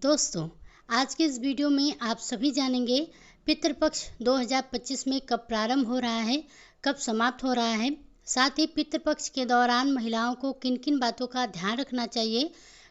दोस्तों, आज के इस वीडियो में आप सभी जानेंगे पितृपक्ष 2025 में कब प्रारंभ हो रहा है, कब समाप्त हो रहा है। साथ ही पितृपक्ष के दौरान महिलाओं को किन किन बातों का ध्यान रखना चाहिए,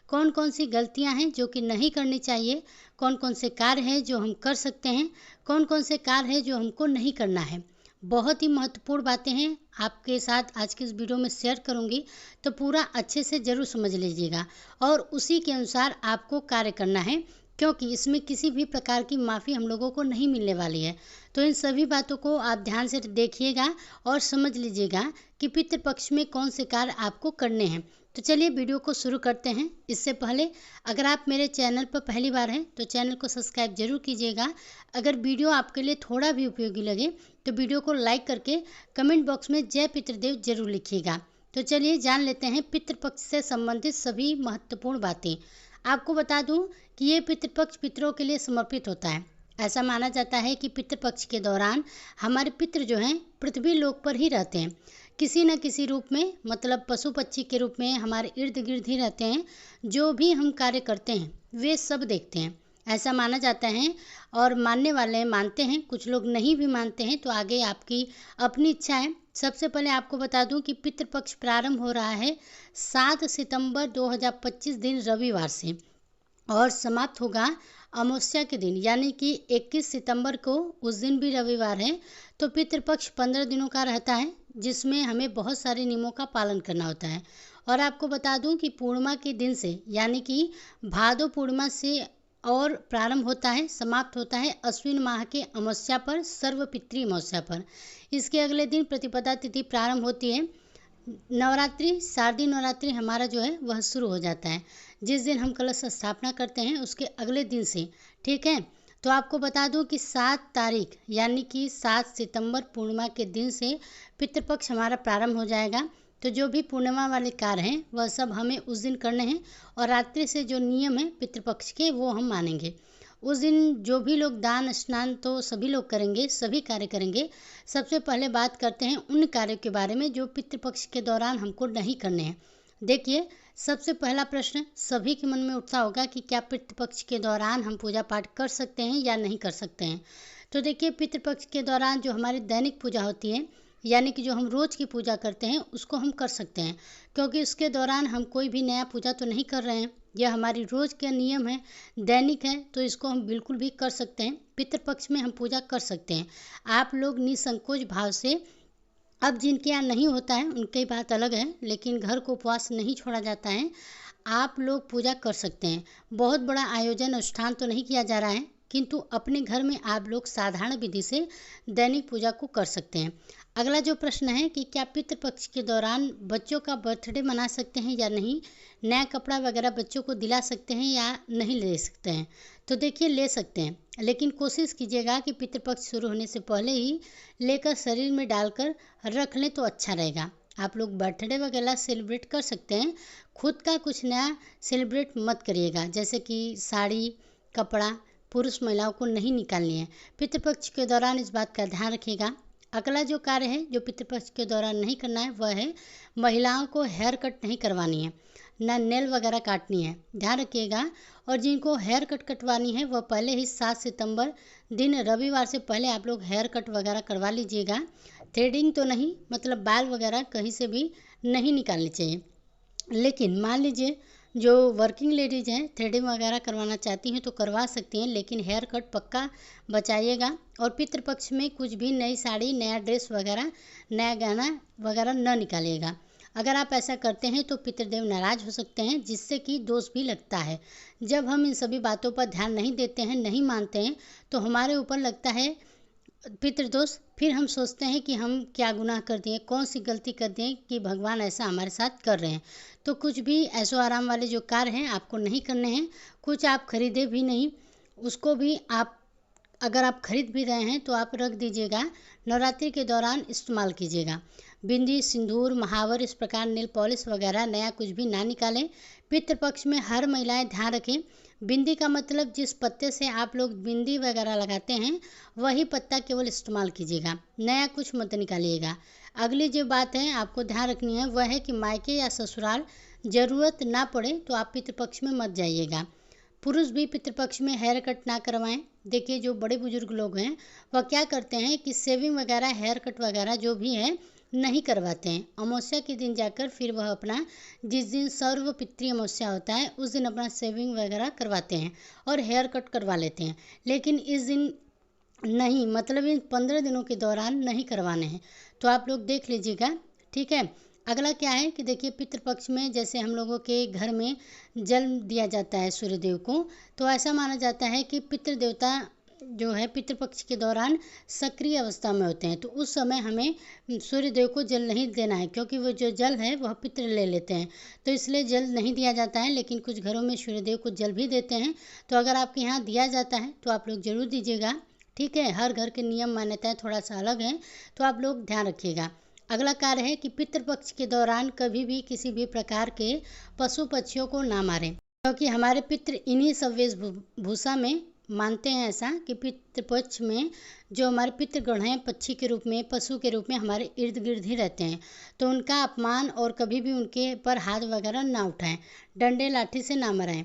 कौन कौन सी गलतियां हैं जो कि नहीं करनी चाहिए, कौन कौन से कार्य हैं जो हम कर सकते हैं, कौन कौन से कार्य हैं जो हमको नहीं करना है। बहुत ही महत्वपूर्ण बातें हैं, आपके साथ आज की इस वीडियो में शेयर करूंगी, तो पूरा अच्छे से ज़रूर समझ लीजिएगा और उसी के अनुसार आपको कार्य करना है, क्योंकि इसमें किसी भी प्रकार की माफ़ी हम लोगों को नहीं मिलने वाली है। तो इन सभी बातों को आप ध्यान से देखिएगा और समझ लीजिएगा कि पितृपक्ष में कौन से कार्य आपको करने हैं। तो चलिए वीडियो को शुरू करते हैं। इससे पहले अगर आप मेरे चैनल पर पहली बार हैं तो चैनल को सब्सक्राइब जरूर कीजिएगा। अगर वीडियो आपके लिए थोड़ा भी उपयोगी लगे तो वीडियो को लाइक करके कमेंट बॉक्स में जय पितृदेव जरूर लिखिएगा। तो चलिए जान लेते हैं पितृपक्ष से संबंधित सभी महत्वपूर्ण बातें। आपको बता दूं कि ये पितृपक्ष पितरों के लिए समर्पित होता है। ऐसा माना जाता है कि पितृपक्ष के दौरान हमारे पितृ जो हैं पृथ्वी लोक पर ही रहते हैं, किसी न किसी रूप में, मतलब पशु पक्षी के रूप में हमारे इर्द गिर्द ही रहते हैं। जो भी हम कार्य करते हैं वे सब देखते हैं, ऐसा माना जाता है। और मानने वाले मानते हैं, कुछ लोग नहीं भी मानते हैं, तो आगे आपकी अपनी इच्छा है। सबसे पहले आपको बता दूं कि पितृपक्ष प्रारंभ हो रहा है 7 सितंबर 2025 दिन रविवार से और समाप्त होगा अमावस्या के दिन, यानी कि 21 सितंबर को। उस दिन भी रविवार है। तो पितृपक्ष 15 दिनों का रहता है, जिसमें हमें बहुत सारे नियमों का पालन करना होता है। और आपको बता दूं कि पूर्णिमा के दिन से, यानी कि भादो पूर्णिमा से और प्रारंभ होता है, समाप्त होता है अश्विन माह के अमावस्या पर, सर्वपितृ अमावस्या पर। इसके अगले दिन प्रतिपदा तिथि प्रारंभ होती है। नवरात्रि, शारदीय नवरात्रि हमारा जो है वह शुरू हो जाता है। जिस दिन हम कलश स्थापना करते हैं उसके अगले दिन से, ठीक है। तो आपको बता दूं कि 7 तारीख यानी कि 7 सितंबर पूर्णिमा के दिन से पितृपक्ष हमारा प्रारंभ हो जाएगा। तो जो भी पूर्णिमा वाले कार्य हैं वह सब हमें उस दिन करने हैं, और रात्रि से जो नियम है पितृपक्ष के वो हम मानेंगे। उस दिन जो भी लोग दान स्नान तो सभी लोग करेंगे, सभी कार्य करेंगे। सबसे पहले बात करते हैं उन कार्यों के बारे में जो पितृपक्ष के दौरान हमको नहीं करने हैं। देखिए, सबसे पहला प्रश्न सभी के मन में उठता होगा कि क्या पितृपक्ष के दौरान हम पूजा पाठ कर सकते हैं या नहीं कर सकते हैं। तो देखिए, पितृपक्ष के दौरान जो हमारी दैनिक पूजा होती है, यानी कि जो हम रोज़ की पूजा करते हैं, उसको हम कर सकते हैं, क्योंकि उसके दौरान हम कोई भी नया पूजा तो नहीं कर रहे हैं। यह हमारी रोज़ का नियम है, दैनिक है, तो इसको हम बिल्कुल भी कर सकते हैं। पितृपक्ष में हम पूजा कर सकते हैं। आप लोग निसंकोच भाव से, अब जिनके यहाँ नहीं होता है उनकी बात अलग है, लेकिन घर को उपवास नहीं छोड़ा जाता है, आप लोग पूजा कर सकते हैं। बहुत बड़ा आयोजन अनुष्ठान तो नहीं किया जा रहा है, किंतु अपने घर में आप लोग साधारण विधि से दैनिक पूजा को कर सकते हैं। अगला जो प्रश्न है कि क्या पितृपक्ष के दौरान बच्चों का बर्थडे मना सकते हैं या नहीं, नया कपड़ा वगैरह बच्चों को दिला सकते हैं या नहीं ले सकते हैं। तो देखिए, ले सकते हैं, लेकिन कोशिश कीजिएगा कि पितृपक्ष शुरू होने से पहले ही लेकर शरीर में डालकर रख लें तो अच्छा रहेगा। आप लोग बर्थडे वगैरह सेलिब्रेट कर सकते हैं, खुद का कुछ नया सेलिब्रेट मत करिएगा, जैसे कि साड़ी कपड़ा पुरुष महिलाओं को नहीं निकालनी है। पितृपक्ष के दौरान इस बात का ध्यान रखिएगा। अगला जो कार्य है जो पितृपक्ष के दौरान नहीं करना है वह है महिलाओं को हेयर कट नहीं करवानी है, ना नेल वगैरह काटनी है, ध्यान रखिएगा। और जिनको हेयर कट कटवानी है वह पहले ही 7 सितंबर दिन रविवार से पहले आप लोग हेयर कट वगैरह करवा लीजिएगा। थ्रेडिंग तो नहीं, मतलब बाल वगैरह कहीं से भी नहीं निकालनी चाहिए। लेकिन मान लीजिए जो वर्किंग लेडीज हैं थ्रेडिंग वगैरह करवाना चाहती हैं तो करवा सकती हैं, लेकिन हेयर कट पक्का बचाइएगा। और पितृपक्ष में कुछ भी नई साड़ी, नया ड्रेस वगैरह, नया गहना वगैरह न निकालिएगा। अगर आप ऐसा करते हैं तो पितृदेव नाराज हो सकते हैं, जिससे कि दोष भी लगता है। जब हम इन सभी बातों पर ध्यान नहीं देते हैं, नहीं मानते हैं, तो हमारे ऊपर लगता है पितृदोष। फिर हम सोचते हैं कि हम क्या गुनाह कर दिए, कौन सी गलती कर दिए कि भगवान ऐसा हमारे साथ कर रहे हैं। तो कुछ भी ऐशो आराम वाले जो कार्य हैं आपको नहीं करने हैं। कुछ आप खरीदे भी नहीं, उसको भी आप, अगर आप खरीद भी रहे हैं तो आप रख दीजिएगा, नवरात्रि के दौरान इस्तेमाल कीजिएगा। बिंदी, सिंदूर, महावर, इस प्रकार नेल पॉलिश वगैरह नया कुछ भी ना निकालें। पितृपक्ष में हर महिलाएं ध्यान रखें, बिंदी का मतलब जिस पत्ते से आप लोग बिंदी वगैरह लगाते हैं वही पत्ता केवल इस्तेमाल कीजिएगा, नया कुछ मत निकालिएगा। अगली जो बात है आपको ध्यान रखनी है वह है कि मायके या ससुराल ज़रूरत ना पड़े तो आप पितृपक्ष में मत जाइएगा। पुरुष भी पितृपक्ष में हेयर कट ना करवाएं। देखिए जो बड़े बुजुर्ग लोग हैं वह क्या करते हैं कि शेविंग वगैरह, हेयर कट वगैरह जो भी है नहीं करवाते हैं। अमावस्या के दिन जाकर फिर वह अपना, जिस दिन सर्व पितृ अमावस्या होता है उस दिन अपना शेविंग वगैरह करवाते हैं और हेयर कट करवा लेते हैं। लेकिन इस दिन नहीं, मतलब इन 15 दिनों के दौरान नहीं करवाने हैं। तो आप लोग देख लीजिएगा, ठीक है। अगला क्या है कि देखिए पितृपक्ष में जैसे हम लोगों के घर में जल दिया जाता है सूर्यदेव को, तो ऐसा माना जाता है कि पितृ देवता जो है पितृपक्ष के दौरान सक्रिय अवस्था में होते हैं। तो उस समय हमें सूर्यदेव को जल नहीं देना है, क्योंकि वो जो जल है वह पितृ ले लेते हैं, तो इसलिए जल नहीं दिया जाता है। लेकिन कुछ घरों में सूर्यदेव को जल भी देते हैं। तो अगर आपके यहाँ दिया जाता है तो आप लोग जरूर दीजिएगा, ठीक है। हर घर के नियम मान्यताएं थोड़ा सा अलग हैं, तो आप लोग ध्यान रखिएगा। अगला कार्य है कि पितृपक्ष के दौरान कभी भी किसी भी प्रकार के पशु पक्षियों को ना मारें, क्योंकि हमारे पितृ इन्हीं सब वेशभूषा में मानते हैं ऐसा कि पितृपक्ष में जो हमारे पितृगण हैं पक्षी के रूप में, पशु के रूप में हमारे इर्द गिर्द ही रहते हैं। तो उनका अपमान और कभी भी उनके पर हाथ वगैरह ना उठाएं, डंडे लाठी से ना मराएं।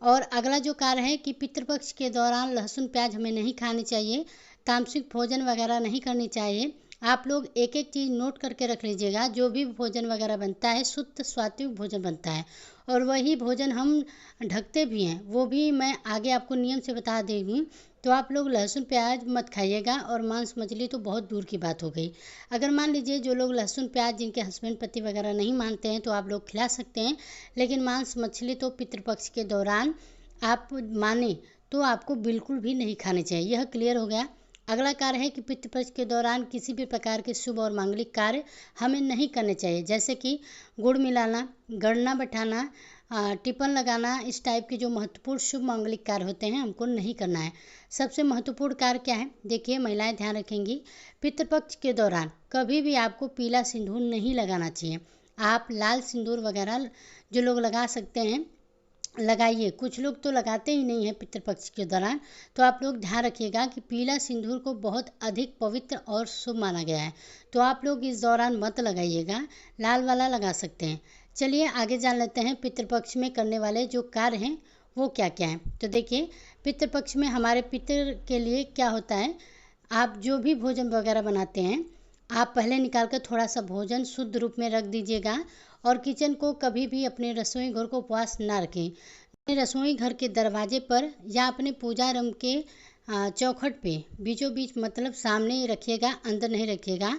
और अगला जो कार्य है कि पितृपक्ष के दौरान लहसुन प्याज हमें नहीं खानी चाहिए, तामसिक भोजन वगैरह नहीं करनी चाहिए। आप लोग एक एक चीज़ नोट करके रख लीजिएगा। जो भी भोजन वगैरह बनता है शुद्ध सात्विक भोजन बनता है, और वही भोजन हम ढकते भी हैं, वो भी मैं आगे आपको नियम से बता देंगी। तो आप लोग लहसुन प्याज मत खाइएगा, और मांस मछली तो बहुत दूर की बात हो गई। अगर मान लीजिए जो लोग लहसुन प्याज जिनके हस्बैंड पति वगैरह नहीं मानते हैं तो आप लोग खिला सकते हैं, लेकिन मांस मछली तो पितृपक्ष के दौरान आप माने तो आपको बिल्कुल भी नहीं खाने चाहिए। यह क्लियर हो गया। अगला कार्य है कि पितृपक्ष के दौरान किसी भी प्रकार के शुभ और मांगलिक कार्य हमें नहीं करने चाहिए, जैसे कि गुड़ मिलाना, गणना बैठाना, टिफिन लगाना। इस टाइप के जो महत्वपूर्ण शुभ मांगलिक कार्य होते हैं हमको नहीं करना है। सबसे महत्वपूर्ण कार्य क्या है, देखिए महिलाएं ध्यान रखेंगी, पितृपक्ष के दौरान कभी भी आपको पीला सिंदूर नहीं लगाना चाहिए। आप लाल सिंदूर वगैरह जो लोग लगा सकते हैं लगाइए, कुछ लोग तो लगाते ही नहीं हैं पितृपक्ष के दौरान। तो आप लोग ध्यान रखिएगा कि पीला सिंदूर को बहुत अधिक पवित्र और शुभ माना गया है, तो आप लोग इस दौरान मत लगाइएगा, लाल वाला लगा सकते हैं। चलिए आगे जान लेते हैं पितृपक्ष में करने वाले जो कार्य हैं वो क्या क्या हैं। तो देखिए पितृपक्ष में हमारे पितृ के लिए क्या होता है, आप जो भी भोजन वगैरह बनाते हैं आप पहले निकाल कर थोड़ा सा भोजन शुद्ध रूप में रख दीजिएगा, और किचन को कभी भी अपने रसोई घर को उपवास ना रखें। अपने रसोई घर के दरवाजे पर या अपने पूजा रूम के चौखट पे बीचों बीच, मतलब सामने ही रखिएगा, अंदर नहीं रखिएगा।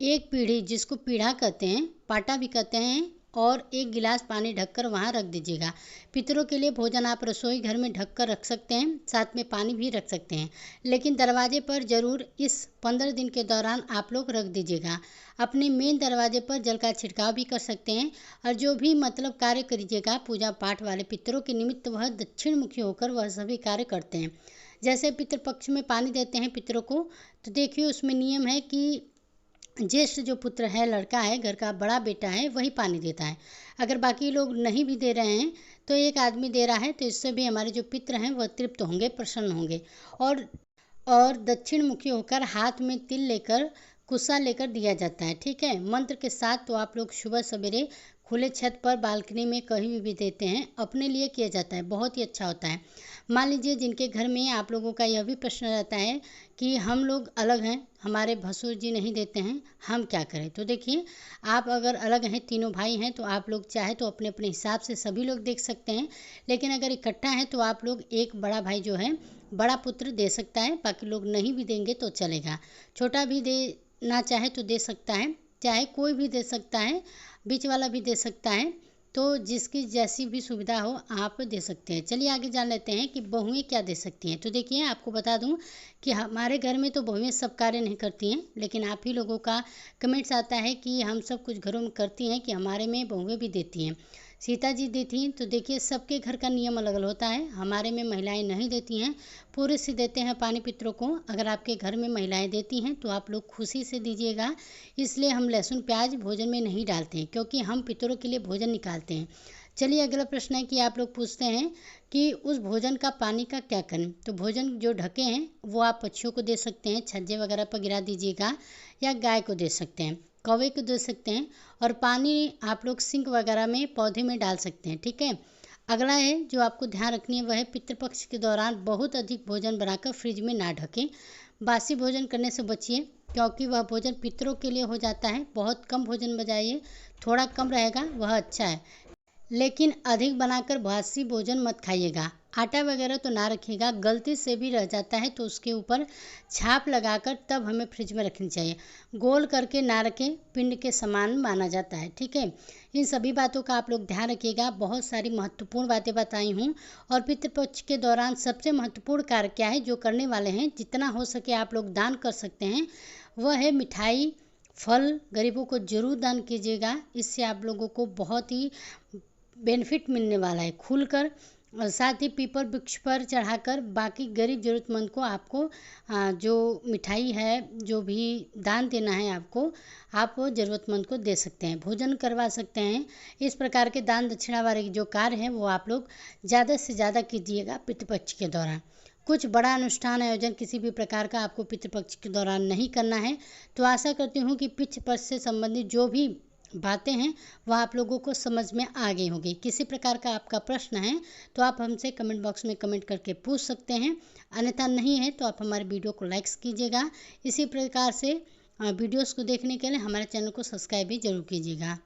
एक पीढ़ी, जिसको पीढ़ा कहते हैं, पाटा भी कहते हैं, और एक गिलास पानी ढककर वहाँ रख दीजिएगा। पितरों के लिए भोजन आप रसोई घर में ढक कर रख सकते हैं, साथ में पानी भी रख सकते हैं, लेकिन दरवाजे पर ज़रूर इस 15 दिन के दौरान आप लोग रख दीजिएगा। अपने मेन दरवाजे पर जल का छिड़काव भी कर सकते हैं, और जो भी मतलब कार्य करिएगा पूजा पाठ वाले पितरों के निमित्त वह दक्षिण मुखी होकर वह सभी कार्य करते हैं। जैसे पितृपक्ष में पानी देते हैं पितरों को, तो देखिए उसमें नियम है कि ज्येष्ठ जो पुत्र है, लड़का है, घर का बड़ा बेटा है, वही पानी देता है। अगर बाकी लोग नहीं भी दे रहे हैं तो एक आदमी दे रहा है, तो इससे भी हमारे जो पितर हैं वह तृप्त होंगे, प्रसन्न होंगे। और दक्षिण मुखी होकर हाथ में तिल लेकर, कुस्सा लेकर दिया जाता है, ठीक है, मंत्र के साथ। तो आप लोग सुबह सवेरे खुले छत पर, बालकनी में, कहीं भी देते हैं, अपने लिए किया जाता है, बहुत ही अच्छा होता है। मान लीजिए जिनके घर में आप लोगों का यह भी प्रश्न रहता है कि हम लोग अलग हैं, हमारे भसुर जी नहीं देते हैं, हम क्या करें। तो देखिए आप अगर अलग हैं, तीनों भाई हैं, तो आप लोग चाहे तो अपने अपने हिसाब से सभी लोग देख सकते हैं, लेकिन अगर इकट्ठा है तो आप लोग, एक बड़ा भाई जो है, बड़ा पुत्र दे सकता है, बाकी लोग नहीं भी देंगे तो चलेगा। छोटा भी देना चाहे तो दे सकता है, चाहे कोई भी दे सकता है, बीच वाला भी दे सकता है, तो जिसकी जैसी भी सुविधा हो आप दे सकते हैं। चलिए आगे जान लेते हैं कि बहुएं क्या दे सकती हैं। तो देखिए आपको बता दूं कि हमारे घर में तो बहुएं सब कार्य नहीं करती हैं, लेकिन आप ही लोगों का कमेंट्स आता है कि हम सब कुछ घरों में करती हैं, कि हमारे में बहुएं भी देती हैं। सीता जी देती हैं, तो देखिए सबके घर का नियम अलग अलग होता है। हमारे में महिलाएं नहीं देती हैं, पुरुष से देते हैं पानी पितरों को। अगर आपके घर में महिलाएं देती हैं तो आप लोग खुशी से दीजिएगा। इसलिए हम लहसुन प्याज भोजन में नहीं डालते हैं, क्योंकि हम पितरों के लिए भोजन निकालते हैं। चलिए अगला प्रश्न है कि आप लोग पूछते हैं कि उस भोजन का पानी का क्या करें। तो भोजन जो ढके हैं वो आप पक्षियों को दे सकते हैं, छज्जे वगैरह पर गिरा दीजिएगा, या गाय को दे सकते हैं, कौवे को दे सकते हैं, और पानी आप लोग सिंक वगैरह में, पौधे में डाल सकते हैं, ठीक है। अगला है जो आपको ध्यान रखनी है वह है पितृपक्ष के दौरान बहुत अधिक भोजन बनाकर फ्रिज में ना ढकें। बासी भोजन करने से बचिए क्योंकि वह भोजन पितरों के लिए हो जाता है। बहुत कम भोजन बनाइए, थोड़ा कम रहेगा वह अच्छा है, लेकिन अधिक बनाकर बासी भोजन मत खाइएगा। आटा वगैरह तो ना रखिएगा, गलती से भी रह जाता है तो उसके ऊपर छाप लगाकर तब हमें फ्रिज में रखनी चाहिए। गोल करके ना रखें, पिंड के समान माना जाता है। ठीक है, इन सभी बातों का आप लोग ध्यान रखिएगा। बहुत सारी महत्वपूर्ण बातें बताई हूँ। और पितृपक्ष के दौरान सबसे महत्वपूर्ण कार्य क्या है जो करने वाले हैं, जितना हो सके आप लोग दान कर सकते हैं, वह है मिठाई, फल गरीबों को जरूर दान कीजिएगा। इससे आप लोगों को बहुत ही बेनिफिट मिलने वाला है खुलकर। और साथ ही पीपल वृक्ष पर चढ़ाकर बाकी गरीब ज़रूरतमंद को आपको जो मिठाई है, जो भी दान देना है आपको, आप वो ज़रूरतमंद को दे सकते हैं, भोजन करवा सकते हैं। इस प्रकार के दान दक्षिणा वाले जो कार्य हैं वो आप लोग ज़्यादा से ज़्यादा कीजिएगा पितृपक्ष के दौरान। कुछ बड़ा अनुष्ठान आयोजन किसी भी प्रकार का आपको पितृपक्ष के दौरान नहीं करना है। तो आशा करती हूँ कि पितृपक्ष से संबंधित जो भी बातें हैं वह आप लोगों को समझ में आ गई होगी। किसी प्रकार का आपका प्रश्न है तो आप हमसे कमेंट बॉक्स में कमेंट करके पूछ सकते हैं, अन्यथा नहीं है तो आप हमारे वीडियो को लाइक्स कीजिएगा। इसी प्रकार से वीडियोस को देखने के लिए हमारे चैनल को सब्सक्राइब भी जरूर कीजिएगा।